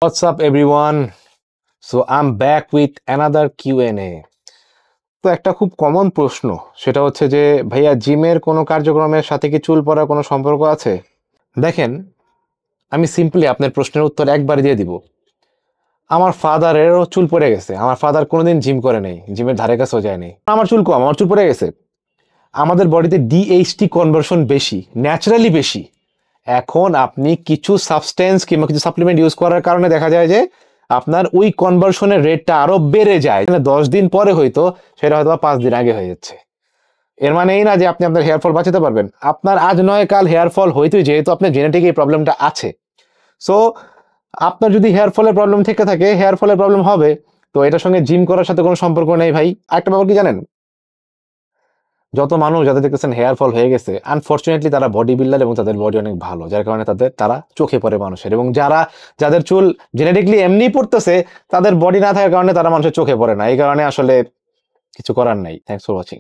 What's up everyone? So I'm back with another Q&A. তো একটা খুব কমন প্রশ্ন, সেটা হচ্ছে যে ভাইয়া জিমের কোনো কার্যক্রমের সাথে কি চুল পড়ার কোনো সম্পর্ক আছে? দেখেন, আমি সিম্পলি আপনার প্রশ্নের উত্তর একবার দিয়ে দিব। আমার ফাদারেরও চুল পড়ে গেছে। আমার ফাদার কোনোদিন জিম করে নেই, জিমের ধারে কাছেও যায় নাই। আমার চুল কম, আমার চুল পড়ে গেছে। আমাদের বডিতে ডিএইচটি কনভার্সন বেশি, ন্যাচারালি বেশি। এখন আপনি কিছু সাবস্টেন্স কিংবা কিছু সাপ্লিমেন্ট ইউজ করার কারণে দেখা যায় যে আপনার ওই কনভার্সনের রেটটা আরো বেড়ে যায়। 10 দিন পরে হয়তো সেটা হয়তো 5 দিন আগে হয়ে যাচ্ছে। এর মানে এই না যে আপনি আপনার হেয়ার ফল বাঁচাতে পারবেন। আপনার আজ নয় কাল হেয়ার ফল হইতেই, যেহেতু আপনার জেনেটিক এই প্রবলেমটা আছে। সো আপনার যদি হেয়ার ফলের প্রবলেম থেকে থাকে, হেয়ার ফলের প্রবলেম হবে। তো এটার সঙ্গে জিম করার সাথে কোনো সম্পর্ক নেই ভাই। আরেকটা ব্যাপার কি জানেন, যত মানুষ যাদের দেখতেছেন হেয়ার ফল হয়ে গেছে, আনফরচুনেটলি তারা বডি বিল্ডার এবং তাদের বডি অনেক ভালো, যার কারণে তারা চোখে পড়ে মানুষের। এবং যাদের চুল জেনেটিকলি এমনি পড়তেছে, তাদের বডি না থাকার কারণে তারা মানুষের চোখে পড়ে না। এই কারণে আসলে কিছু করার নাই। Thanks for watching.